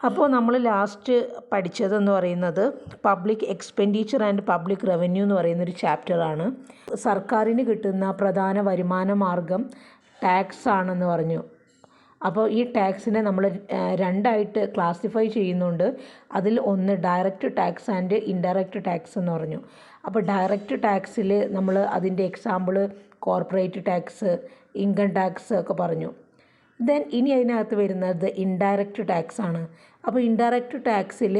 അപ്പോൾ നമ്മൾ ലാസ്റ്റ് പഠിച്ചതെന്ന് പറയുന്നത് public expenditure and public revenue എന്ന് പറയുന്നൊരു ചാപ്റ്ററാണ്. സർക്കാരിന് കിട്ടുന്ന പ്രധാന വരുമാന മാർഗം ടാക്സ് ആണെന്ന് പറഞ്ഞു. അപ്പോൾ ഈ ടാക്സിനെ നമ്മൾ രണ്ടായിട്ട് ക്ലാസിഫൈ ചെയ്യുന്നുണ്ട്. അതിൽ ഒന്ന് direct tax and indirect tax എന്ന് പറഞ്ഞു. അപ്പോൾ ഡയറക്റ്റ് ടാക്സിൽ നമ്മൾ അതിൻ്റെ example corporate tax, income tax ഒക്കെ പറഞ്ഞു. ദെൻ ഇനി അതിനകത്ത് വരുന്നത് ഇൻഡയറക്റ്റ് ടാക്സ് ആണ്. അപ്പോൾ ഇൻഡയറക്റ്റ് ടാക്സിൽ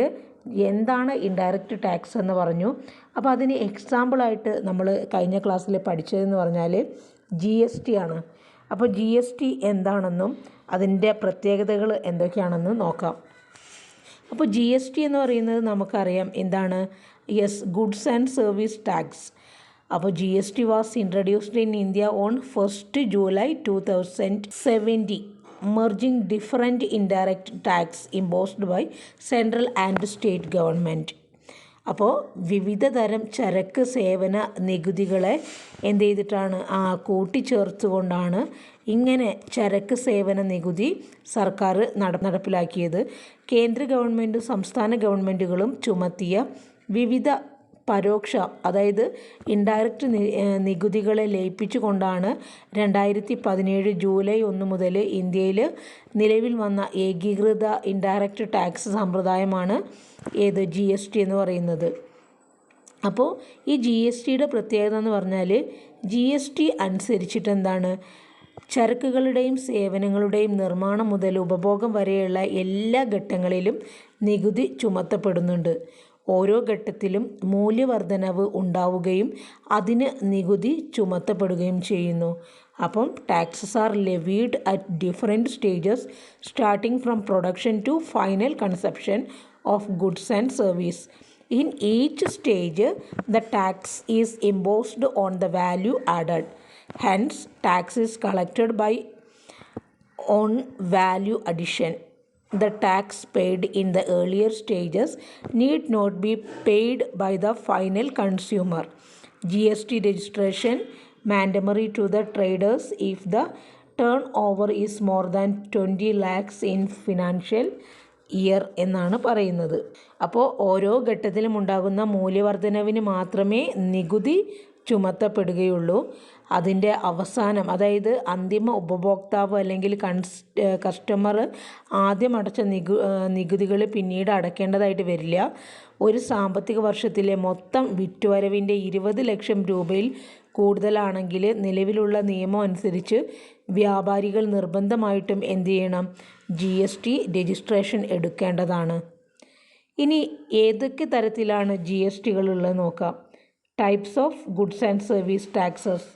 എന്താണ് ഇൻഡയറക്റ്റ് ടാക്സ് എന്ന് പറഞ്ഞു. അപ്പോൾ അതിന് എക്സാമ്പിളായിട്ട് നമ്മൾ കഴിഞ്ഞ ക്ലാസ്സിൽ പഠിച്ചതെന്ന് പറഞ്ഞാൽ GST ആണ്. അപ്പോൾ GST എന്താണെന്നും അതിൻ്റെ പ്രത്യേകതകൾ എന്തൊക്കെയാണെന്നും നോക്കാം. അപ്പോൾ GST എന്ന് പറയുന്നത് നമുക്കറിയാം എന്താണ്. Goods and service tax. അപ്പോൾ GST was introduced in India on 1st July 2017, merging different indirect tax imposed by central and state government. അപ്പോൾ വിവിധ തരം ചരക്ക് സേവന നികുതികളെ എന്ത് ചെയ്തിട്ടാണ് കൂട്ടിച്ചേർത്തുകൊണ്ടാണ് ഇങ്ങനെ ചരക്ക് സേവന നികുതി സർക്കാർ നടപ്പിലാക്കിയത്. കേന്ദ്ര ഗവൺമെൻറ്റും സംസ്ഥാന ഗവൺമെൻറ്റുകളും ചുമത്തിയ വിവിധ പരോക്ഷ, അതായത് ഇൻഡയറക്റ്റ് നികുതികളെ ലയിപ്പിച്ചുകൊണ്ടാണ് 2017 ജൂലൈ 1 മുതൽ ഇന്ത്യയിൽ നിലവിൽ വന്ന ഏകീകൃത ഇൻഡയറക്റ്റ് ടാക്സ് സമ്പ്രദായമാണ് GST എന്ന് പറയുന്നത്. അപ്പോൾ ഈ GSTയുടെ പ്രത്യേകത എന്ന് പറഞ്ഞാൽ GST അനുസരിച്ചിട്ട് എന്താണ്, ചരക്കുകളുടെയും സേവനങ്ങളുടെയും നിർമ്മാണം മുതൽ ഉപഭോഗം വരെയുള്ള എല്ലാ ഘട്ടങ്ങളിലും നികുതി ചുമത്തപ്പെടുന്നുണ്ട്. ഓരോ ഘട്ടത്തിലും മൂല്യവർദ്ധനവ് ഉണ്ടാവുകയും അതിന് നികുതി ചുമത്തപ്പെടുകയും ചെയ്യുന്നു. അപ്പം taxes are levied at different stages starting from production to final consumption of goods and service. In each stage the tax is imposed on the value added. Hence tax is collected by on value addition. The tax paid in the earlier stages need not be paid by the final consumer. GST registration mandatory to the traders if the turnover is more than 20 lakhs in financial year എന്നാണ് പറയുന്നത്. അപ്പോൾ ഓരോ ഘട്ടത്തിലും ഉണ്ടാകുന്ന മൂല്യവർദ്ധനവിന് മാത്രമേ നികുതി ചുമത്തപ്പെടുകയുള്ളൂ. അതിൻ്റെ അവസാനം, അതായത് അന്തിമ ഉപഭോക്താവ് അല്ലെങ്കിൽ കസ്റ്റമർ ആദ്യം അടച്ച നികുതികൾ പിന്നീട് അടയ്ക്കേണ്ടതായിട്ട് വരില്ല. ഒരു സാമ്പത്തിക വർഷത്തിലെ മൊത്തം വിറ്റുവരവിൻ്റെ 20 ലക്ഷം രൂപയിൽ കൂടുതലാണെങ്കിൽ നിലവിലുള്ള നിയമം അനുസരിച്ച് വ്യാപാരികൾ നിർബന്ധമായിട്ടും എന്ത് ചെയ്യണം, GST രജിസ്ട്രേഷൻ എടുക്കേണ്ടതാണ്. ഇനി ഏതൊക്കെ തരത്തിലാണ് GSTകൾ ഉള്ളത് നോക്കാം. Types of goods and service taxes.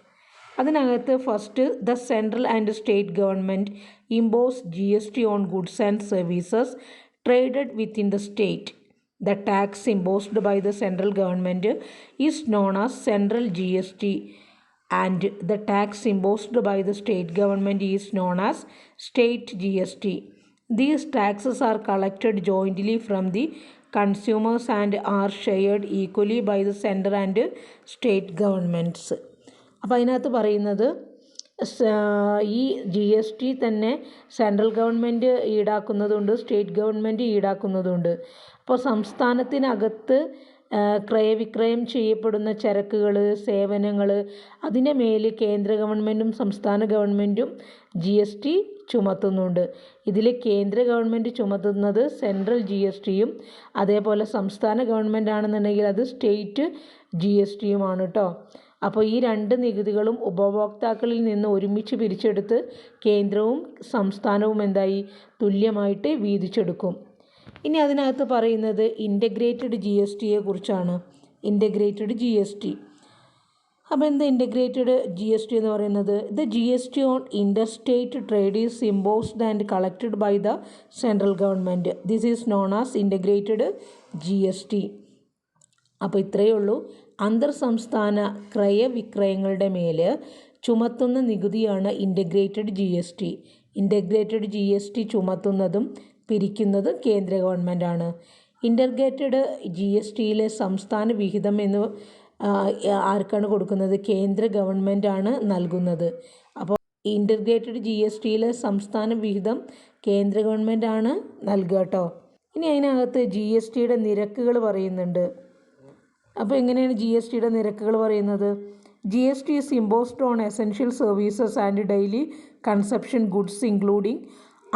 അതിനകത്ത് first, the central and state government impose GST on goods and services traded within the state. The tax imposed by the central government is known as central GST and the tax imposed by the state government is known as state GST. These taxes are collected jointly from the consumers and are shared equally by the center and state governments. അപ്പോൾ അതിനകത്ത് പറയുന്നത് ഈ GST തന്നെ central government ഈടാക്കുന്നതുണ്ട്, state government ഈടാക്കുന്നതുണ്ട്. അപ്പോൾ സംസ്ഥാനത്തിനകത്ത് ക്രയവിക്രയം ചെയ്യപ്പെടുന്ന ചരക്കുകൾ, സേവനങ്ങൾ, അതിൻ്റെ മേൽ കേന്ദ്ര ഗവൺമെൻറ്റും സംസ്ഥാന ഗവൺമെൻറ്റും GST ചുമത്തുന്നുണ്ട്. ഇതിൽ കേന്ദ്ര ഗവൺമെൻറ് ചുമത്തുന്നത് സെൻട്രൽ GSTയും അതേപോലെ സംസ്ഥാന ഗവൺമെൻറ് ആണെന്നുണ്ടെങ്കിൽ അത് സ്റ്റേറ്റ് GSTയുമാണ് കേട്ടോ. അപ്പോൾ ഈ രണ്ട് നികുതികളും ഉപഭോക്താക്കളിൽ നിന്ന് ഒരുമിച്ച് പിരിച്ചെടുത്ത് കേന്ദ്രവും സംസ്ഥാനവും എന്തായി തുല്യമായിട്ട് വീതിച്ചെടുക്കും. ഇനി അതിനകത്ത് പറയുന്നത് ഇൻ്റഗ്രേറ്റഡ് GSTയെ കുറിച്ചാണ്. Integrated GST. അപ്പോൾ എന്താ ഇൻ്റഗ്രേറ്റഡ് GST എന്ന് പറയുന്നത്? The GST on interstate trade is imposed and collected by the central government. This is known as integrated GST. അപ്പോൾ ഇത്രയേ ഉള്ളൂ. അന്തർ സംസ്ഥാന ക്രയവിക്രയങ്ങളുടെ മേൽ ചുമത്തുന്ന നികുതിയാണ് ഇൻ്റഗ്രേറ്റഡ് GST. ഇൻ്റഗ്രേറ്റഡ് GST ചുമത്തുന്നതും പിരിക്കുന്നതും കേന്ദ്ര ഗവൺമെൻറ്റാണ്. ഇൻ്റഗ്രേറ്റഡ് GSTയിലെ സംസ്ഥാന വിഹിതം എന്ന് ആർക്കാണ് കൊടുക്കുന്നത്? കേന്ദ്ര ഗവൺമെൻറ്റാണ് നൽകുന്നത്. അപ്പോൾ ഇൻ്റഗ്രേറ്റഡ് GSTയിലെ സംസ്ഥാന വിഹിതം കേന്ദ്ര ഗവൺമെൻറ്റാണ് നൽകുക കേട്ടോ. ഇനി അതിനകത്ത് ജി എസ് ടിയുടെ നിരക്കുകൾ പറയുന്നുണ്ട്. അപ്പോൾ എങ്ങനെയാണ് ജി എസ് ടിയുടെ നിരക്കുകൾ പറയുന്നത്? G S T is imposed on essential services and daily consumption goods including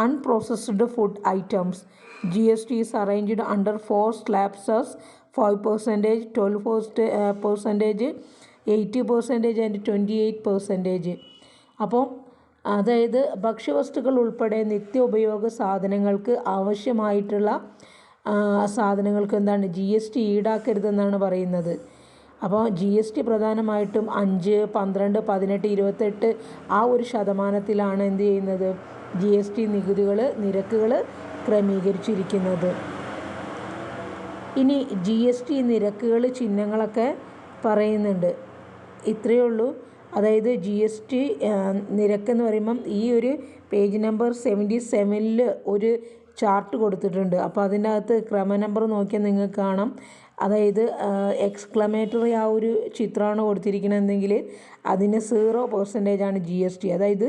unprocessed food items. G S T is arranged under 4 slabs as 5%, 12%, 80% and 28%. അപ്പോൾ അതായത് ഭക്ഷ്യവസ്തുക്കൾ ഉൾപ്പെടെ നിത്യോപയോഗ സാധനങ്ങൾക്ക് ആവശ്യമായിട്ടുള്ള സാധനങ്ങൾക്ക് എന്താണ് ജി എസ് ടി ഈടാക്കരുതെന്നാണ് പറയുന്നത്. അപ്പോൾ ജി എസ് ടി പ്രധാനമായിട്ടും 5, 12, 18, 28 ആ ഒരു ശതമാനത്തിലാണ് എന്ത് ചെയ്യുന്നത്, ജി എസ് ടി നിരക്കുകൾ ക്രമീകരിച്ചിരിക്കുന്നത്. ഇനി ജി എസ് ടി നിരക്കുകൾ ചിഹ്നങ്ങളൊക്കെ പറയുന്നുണ്ട്. ഇത്രയേ ഉള്ളൂ. അതായത് ജി എസ് ടി നിരക്കെന്ന് പറയുമ്പം ഈ ഒരു പേജ് നമ്പർ 77 ഒരു ചാർട്ട് കൊടുത്തിട്ടുണ്ട്. അപ്പോൾ അതിൻ്റെ അകത്ത് ക്രമ നമ്പർ നോക്കിയാൽ നിങ്ങൾക്ക് കാണാം. അതായത് എക്സ്ക്ലമേറ്ററി ആ ഒരു ചിത്രമാണ് കൊടുത്തിരിക്കണമെങ്കിൽ അതിന് 0% ജി എസ് ടി, അതായത്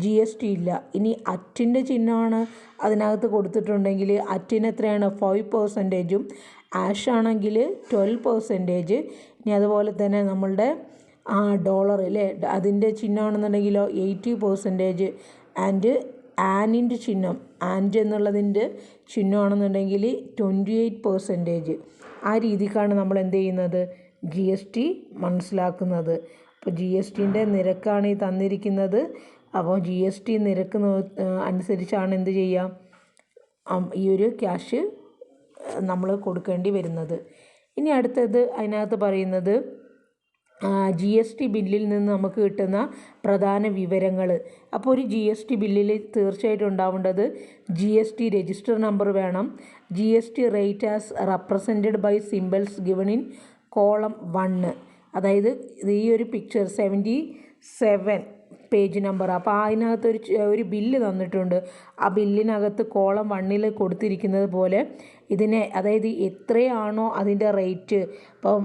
ജി എസ് ടി ഇല്ല. ഇനി അറ്റിൻ്റെ ചിഹ്നമാണ് അതിനകത്ത് കൊടുത്തിട്ടുണ്ടെങ്കിൽ അറ്റിന് എത്രയാണ് 5%, ആഷ് ആണെങ്കിൽ 12%. ഇനി അതുപോലെ തന്നെ നമ്മളുടെ ഡോളർ അല്ലേ, അതിൻ്റെ ചിഹ്നമാണെന്നുണ്ടെങ്കിലോ 80%. ആൻഡ് ആനിൻ്റെ ചിഹ്നം, ആൻഡ് എന്നുള്ളതിൻ്റെ ചിഹ്നമാണെന്നുണ്ടെങ്കിൽ 28%. ആ രീതിക്കാണ് നമ്മൾ എന്ത് ചെയ്യുന്നത്, ജി എസ് ടി മനസ്സിലാക്കുന്നത്. അപ്പോൾ ജി എസ് ടിൻ്റെ നിരക്കാണ് ഈ തന്നിരിക്കുന്നത്. അപ്പോൾ ജി എസ് ടി നിരക്ക് അനുസരിച്ചാണ് എന്ത് ചെയ്യുക, ഈ ഒരു ക്യാഷ് നമ്മൾ കൊടുക്കേണ്ടി വരുന്നത്. ഇനി അടുത്തത് അതിനകത്ത് പറയുന്നത് ജി എസ് ടി ബില്ലിൽ നിന്ന് നമുക്ക് കിട്ടുന്ന പ്രധാന വിവരങ്ങൾ. അപ്പോൾ ഒരു ജി എസ് ടി ബില്ലിൽ തീർച്ചയായിട്ടും ഉണ്ടാവേണ്ടത് G S T register number വേണം. G S T rate as represented by symbols given in column 1. അതായത് ഈ ഒരു പിക്ചർ 77 പേജ് നമ്പർ. അപ്പോൾ അതിനകത്ത് ഒരു ബില്ല് തന്നിട്ടുണ്ട്. ആ ബില്ലിനകത്ത് കോളം 1 കൊടുത്തിരിക്കുന്നത് പോലെ ഇതിനെ, അതായത് എത്രയാണോ അതിൻ്റെ റേറ്റ്, ഇപ്പം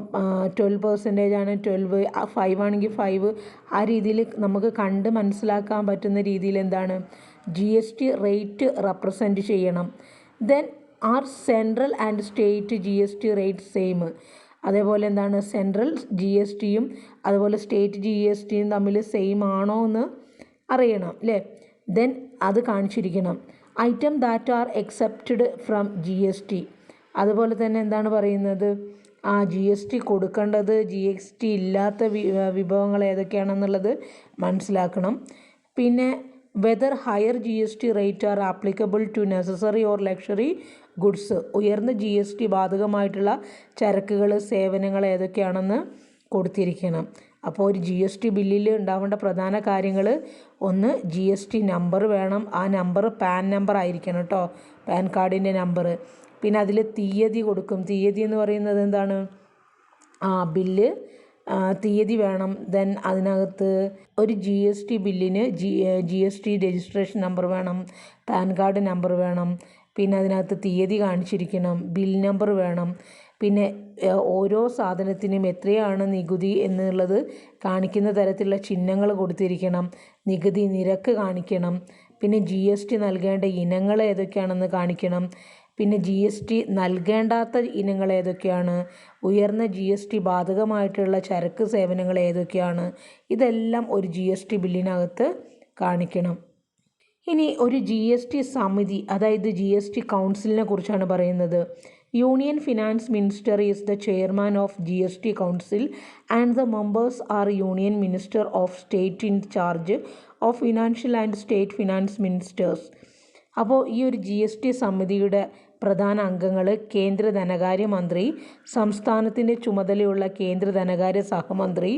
12% ആണ് 12, 5 ആണെങ്കിൽ 5, ആ രീതിയിൽ നമുക്ക് കണ്ട് മനസ്സിലാക്കാൻ പറ്റുന്ന രീതിയിൽ എന്താണ് G S T rate represent ചെയ്യണം. Then are central and state G S T rate same. അതേപോലെ എന്താണ് സെൻട്രൽ ജി എസ് ടിയും അതുപോലെ സ്റ്റേറ്റ് ജി എസ് ടിയും തമ്മിൽ സെയിം ആണോ എന്ന് അറിയണം അല്ലേ. ദെൻ അത് കാണിച്ചിരിക്കണം. Item that are excepted from G S T. അതുപോലെ തന്നെ എന്താണ് പറയുന്നത്, ജി എസ് ടി കൊടുക്കേണ്ടത് ജി എസ് ടി ഇല്ലാത്ത വിഭവങ്ങൾ ഏതൊക്കെയാണെന്നുള്ളത് മനസ്സിലാക്കണം. പിന്നെ whether higher G S T rate are applicable to necessary or luxury goods. ഉയർന്ന ജി എസ് ടി ബാധകമായിട്ടുള്ള ചരക്കുകൾ, സേവനങ്ങൾ ഏതൊക്കെയാണെന്ന് കൊടുത്തിരിക്കണം. അപ്പോൾ ഒരു ജി എസ് ടി ബില്ലിൽ ഉണ്ടാവേണ്ട പ്രധാന കാര്യങ്ങൾ, ഒന്ന് ജി എസ് ടി നമ്പർ വേണം. ആ നമ്പർ പാൻ നമ്പർ ആയിരിക്കണം കേട്ടോ, പാൻ കാർഡിൻ്റെ നമ്പർ. പിന്നെ അതിൽ തീയതി കൊടുക്കും. തീയതി എന്ന് പറയുന്നത് എന്താണ്, ബില്ല് തീയതി വേണം. ദെൻ അതിനകത്ത് ഒരു ജി എസ് ടി ബില്ലിന് G S T registration number വേണം, പാൻ കാർഡ് നമ്പർ വേണം. പിന്നെ അതിനകത്ത് തീയതി കാണിച്ചിരിക്കണം, ബിൽ നമ്പർ വേണം. പിന്നെ ഓരോ സാധനത്തിനും എത്രയാണ് നികുതി എന്നുള്ളത് കാണിക്കുന്ന തരത്തിലുള്ള ചിഹ്നങ്ങൾ കൊടുത്തിരിക്കണം. നികുതി നിരക്ക് കാണിക്കണം. പിന്നെ ജി എസ് ടി നൽകേണ്ട ഇനങ്ങൾ ഏതൊക്കെയാണെന്ന് കാണിക്കണം. പിന്നെ ജി എസ് ടി നൽകേണ്ടാത്ത ഇനങ്ങൾ ഏതൊക്കെയാണ്, ഉയർന്ന ജി എസ് ടി ബാധകമായിട്ടുള്ള ചരക്ക് സേവനങ്ങൾ ഏതൊക്കെയാണ്, ഇതെല്ലാം ഒരു ജി എസ് ടി ബില്ലിനകത്ത് കാണിക്കണം. ഇനി ഒരു ജി എസ് ടി സമിതി, അതായത് ജി എസ് ടി കൗൺസിലിനെ കുറിച്ചാണ് പറയുന്നത്. Union finance minister is the chairman of G S T council and the members are union minister of state in charge of financial and state finance ministers. അപ്പോൾ ഈ ഒരു G S T സമിതിയുടെ പ്രധാന അംഗങ്ങൾ കേന്ദ്ര ധനകാര്യമന്ത്രി, സംസ്ഥാനത്തിൻ്റെ ചുമതലയുള്ള കേന്ദ്ര ധനകാര്യ സഹമന്ത്രി,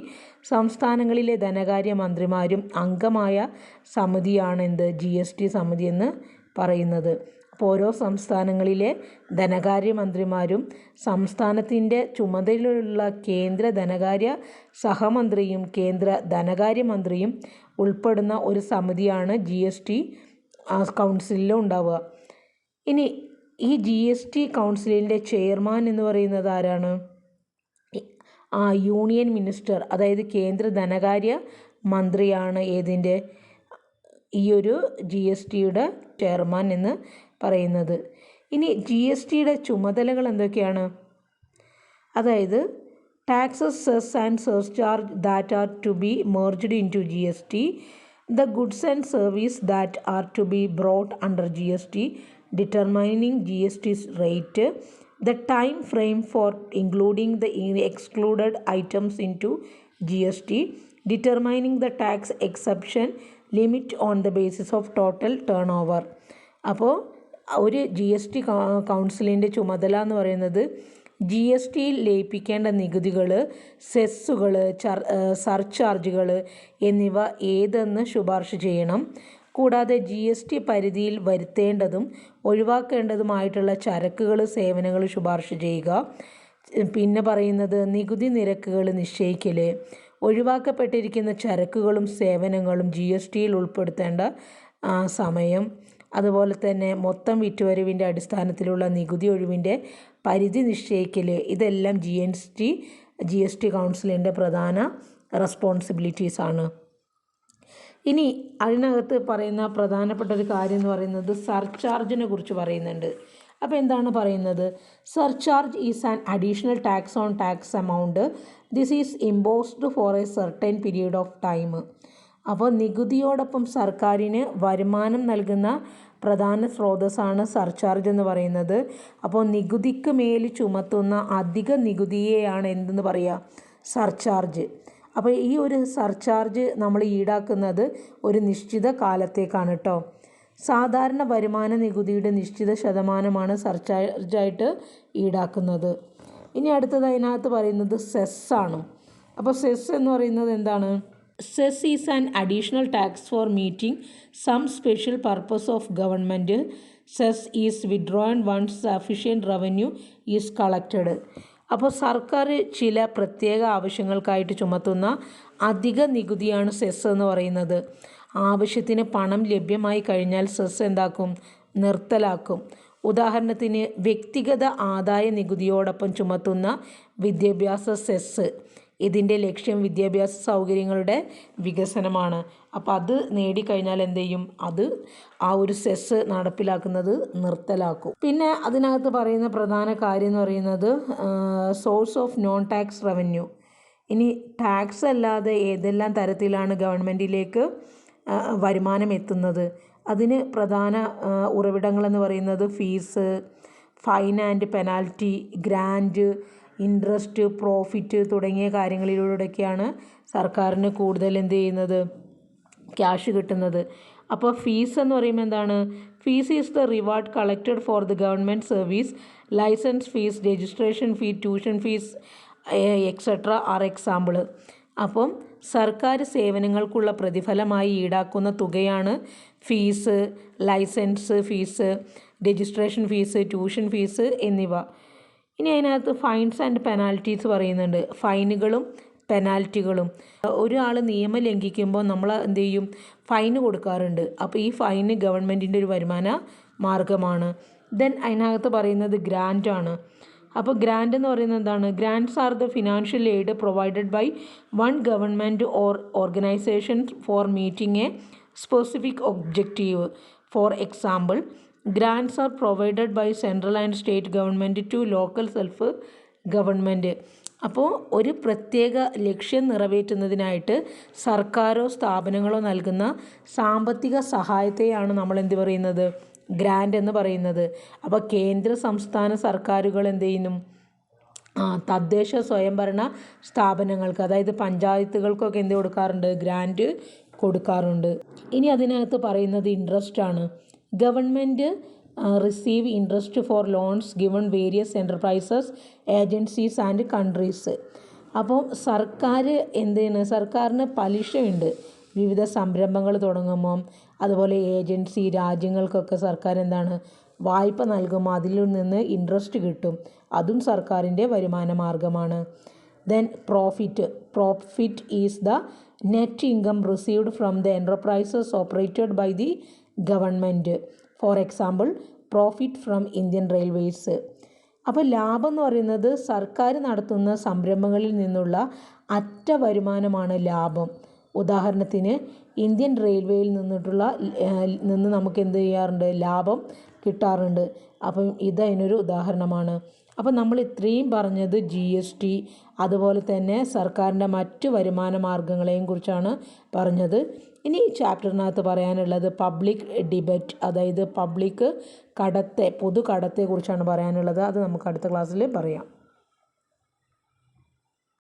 സംസ്ഥാനങ്ങളിലെ ധനകാര്യമന്ത്രിമാരും അംഗമായ സമിതിയാണ് ജി എസ് ടി സമിതി എന്ന് പറയുന്നത്. അപ്പോൾ ഓരോ സംസ്ഥാനങ്ങളിലെ ധനകാര്യമന്ത്രിമാരും സംസ്ഥാനത്തിൻ്റെ ചുമതലയുള്ള കേന്ദ്ര ധനകാര്യ സഹമന്ത്രിയും കേന്ദ്ര ധനകാര്യമന്ത്രിയും ഉൾപ്പെടുന്ന ഒരു സമിതിയാണ് ജി എസ് ടി കൗൺസിലിൽ ഉണ്ടാവുക. ഇനി ഈ ജി എസ് ടി കൗൺസിലിൻ്റെ ചെയർമാൻ എന്ന് പറയുന്നത് ആരാണ്? യൂണിയൻ മിനിസ്റ്റർ, അതായത് കേന്ദ്ര ധനകാര്യ മന്ത്രിയാണ് ഏതിൻ്റെ, ഈ ഒരു ജി എസ് ടിയുടെ ചെയർമാൻ എന്ന് പറയുന്നത്. ഇനി ജി എസ് ടിയുടെ ചുമതലകൾ എന്തൊക്കെയാണ്? അതായത് taxes, cess and surcharge that are to be merged into G S T, the goods and service that are to be brought under G S T, determining G S T rate, the time frame for including the excluded items into GST, determining the tax exception limit on the basis of total turnover. അപ്പോൾ ഒരു G S T കൗൺസിലിൻ്റെ ചുമതല എന്ന് പറയുന്നത് G S ടിയിൽ ലയിപ്പിക്കേണ്ട നികുതികൾ, സെസ്സുകൾ, സർചാർജുകൾ എന്നിവ ഏതെന്ന് ശുപാർശ ചെയ്യണം. കൂടാതെ ജി എസ് ടി പരിധിയിൽ വരുത്തേണ്ടതും ഒഴിവാക്കേണ്ടതുമായിട്ടുള്ള ചരക്കുകൾ, സേവനങ്ങൾ ശുപാർശ ചെയ്യുക. പിന്നെ പറയുന്നത് നികുതി നിരക്കുകൾ നിശ്ചയിക്കൽ, ഒഴിവാക്കപ്പെട്ടിരിക്കുന്ന ചരക്കുകളും സേവനങ്ങളും ജി എസ് ടിയിൽ ഉൾപ്പെടുത്തേണ്ട സമയം, അതുപോലെ തന്നെ മൊത്തം വിറ്റുവരവിൻ്റെ അടിസ്ഥാനത്തിലുള്ള നികുതി ഒഴിവിൻ്റെ പരിധി നിശ്ചയിക്കൽ, ഇതെല്ലാം ജി എസ് ടി കൗൺസിലിൻ്റെ പ്രധാന റെസ്പോൺസിബിലിറ്റീസാണ്. ഇനി അതിനകത്ത് പറയുന്ന പ്രധാനപ്പെട്ട ഒരു കാര്യം എന്ന് പറയുന്നത് സർചാർജിനെ കുറിച്ച് പറയുന്നുണ്ട്. അപ്പോൾ എന്താണ് പറയുന്നത്? Surcharge is an additional tax on tax amount. This is imposed for a certain period of time. അപ്പോൾ നികുതിയോടൊപ്പം സർക്കാരിന് വരുമാനം നൽകുന്ന പ്രധാന സ്രോതസ്സാണ് സർചാർജ് എന്ന് പറയുന്നത്. അപ്പോൾ നികുതിക്ക് മേൽ ചുമത്തുന്ന അധിക നികുതിയെയാണ് എന്തെന്ന് പറയുക? സർചാർജ്. അപ്പോൾ ഈ ഒരു സർചാർജ് നമ്മൾ ഈടാക്കുന്നത് ഒരു നിശ്ചിത കാലത്തേക്കാണ് കേട്ടോ. സാധാരണ വരുമാന നികുതിയുടെ നിശ്ചിത ശതമാനമാണ് സർചാർജായിട്ട് ഈടാക്കുന്നത്. ഇനി അടുത്തത് അതിനകത്ത് പറയുന്നത് സെസ്സാണ്. അപ്പോൾ സെസ് എന്ന് പറയുന്നത് എന്താണ്? Cess is an additional tax for meeting some special purpose of government. Cess is withdrawn once sufficient revenue is collected. അപ്പോൾ സർക്കാർ ചില പ്രത്യേക ആവശ്യങ്ങൾക്കായിട്ട് ചുമത്തുന്ന അധിക നികുതിയാണ് സെസ് എന്ന് പറയുന്നത്. ആവശ്യത്തിന് പണം ലഭ്യമായി കഴിഞ്ഞാൽ സെസ് എന്താക്കും? നിർത്തലാക്കും. ഉദാഹരണത്തിന് വ്യക്തിഗത ആദായ നികുതിയോടൊപ്പം ചുമത്തുന്ന വിദ്യാഭ്യാസ സെസ്. ഇതിൻ്റെ ലക്ഷ്യം വിദ്യാഭ്യാസ സൗകര്യങ്ങളുടെ വികസനമാണ്. അപ്പോൾ അത് നേടിക്കഴിഞ്ഞാൽ എന്ത് ചെയ്യും? ആ ഒരു സെസ് നടപ്പിലാക്കുന്നത് നിർത്തലാക്കും. പിന്നെ അതിനകത്ത് പറയുന്ന പ്രധാന കാര്യം എന്ന് പറയുന്നത് source of non tax revenue. ഇനി ടാക്സ് അല്ലാതെ ഏതെല്ലാം തരത്തിലാണ് ഗവൺമെൻറ്റിലേക്ക് വരുമാനം എത്തുന്നത്? അതിന് പ്രധാന ഉറവിടങ്ങളെന്ന് പറയുന്നത് fees, fine and penalty, grant, interest, profit തുടങ്ങിയ കാര്യങ്ങളിലൂടെയൊക്കെയാണ് സർക്കാരിന് കൂടുതൽ എന്ത് ചെയ്യുന്നത്? ക്യാഷ് കിട്ടുന്നത്. അപ്പോൾ ഫീസ് എന്ന് പറയുമ്പോൾ എന്താണ്? Fees is the reward collected for the government service. Licence fees, registration fee, tuition fees etcetera are example. അപ്പം സർക്കാർ സേവനങ്ങൾക്കുള്ള പ്രതിഫലമായി ഈടാക്കുന്ന തുകയാണ് fees, licence fees, registration fees, tuition fees എന്നിവ. ഇനി അതിനകത്ത് ഫൈൻസ് ആൻഡ് പെനാൽറ്റീസ് പറയുന്നുണ്ട്. ഫൈനുകളും പെനാൽറ്റികളും. ഒരാൾ നിയമം ലംഘിക്കുമ്പോൾ നമ്മൾ എന്ത് ചെയ്യും? ഫൈന് കൊടുക്കാറുണ്ട്. അപ്പോൾ ഈ ഫൈന് ഗവൺമെൻറ്റിൻ്റെ ഒരു വരുമാന മാർഗമാണ്. ദെൻ അതിനകത്ത് പറയുന്നത് ഗ്രാൻറ്റാണ്. അപ്പോൾ ഗ്രാൻറ്റ് എന്ന് പറയുന്നത് എന്താണ്? Grants are the financial aid provided by one government or organisation for meeting a specific objective. For example, grants are provided by central and state government to local self government. അപ്പോൾ ഒരു പ്രത്യേക ലക്ഷ്യം നിറവേറ്റുന്നതിനായിട്ട് സർക്കാരോ സ്ഥാപനങ്ങളോ നൽകുന്ന സാമ്പത്തിക സഹായത്തെയാണ് നമ്മൾ എന്ത് പറയുന്നത്? ഗ്രാൻറ്റ് എന്ന് പറയുന്നത്. അപ്പോൾ കേന്ദ്ര സംസ്ഥാന സർക്കാരുകൾ എന്ത് ചെയ്യുന്നു? തദ്ദേശ സ്വയംഭരണ സ്ഥാപനങ്ങൾക്ക്, അതായത് പഞ്ചായത്തുകൾക്കൊക്കെ എന്ത് കൊടുക്കാറുണ്ട്? ഗ്രാൻറ്റ് കൊടുക്കാറുണ്ട്. ഇനി അതിനകത്ത് പറയുന്നത് ഇൻട്രസ്റ്റ് ആണ്. Government receive interest four loans given various enterprises, agencies and countries. അപ്പോൾ സർക്കാർ എന്താണ്? സർക്കാരിന് പലിശയുണ്ട് വിവിധ സംരംഭങ്ങൾ തുടങ്ങുമ്പം. അതുപോലെ ഏജൻസി രാജ്യങ്ങൾക്കൊക്കെ സർക്കാർ എന്താണ്? വായ്പ നൽകുമ്പോൾ അതിൽ നിന്ന് ഇൻട്രസ്റ്റ് കിട്ടും. അതും സർക്കാരിൻ്റെ വരുമാന മാർഗമാണ്. Then profit is the net income received from the enterprises operated by the government. For example, profit from Indian railways. അപ്പോൾ ലാഭം എന്ന് പറയുന്നത് സർക്കാർ നടത്തുന്ന സംരംഭങ്ങളിൽ നിന്നുള്ള അറ്റ വരുമാനമാണ് ലാഭം. ഉദാഹരണത്തിന് ഇന്ത്യൻ റെയിൽവേയിൽ നിന്ന് നമുക്ക് എന്ത് ചെയ്യാറുണ്ട്? ലാഭം കിട്ടാറുണ്ട്. അപ്പം ഇതതിനൊരു ഉദാഹരണമാണ്. അപ്പം നമ്മൾ ഇത്രയും പറഞ്ഞത് GST അതുപോലെ തന്നെ സർക്കാരിൻ്റെ മറ്റു വരുമാന മാർഗ്ഗങ്ങളെയും കുറിച്ചാണ് പറഞ്ഞത്. ഇനി ഈ ചാപ്റ്ററിനകത്ത് പറയാനുള്ളത് പബ്ലിക് ഡിബറ്റ്, അതായത് പബ്ലിക് കടത്തെ, പൊതു കടത്തെക്കുറിച്ചാണ് പറയാനുള്ളത്. അത് നമുക്ക് അടുത്ത ക്ലാസ്സിൽ പറയാം.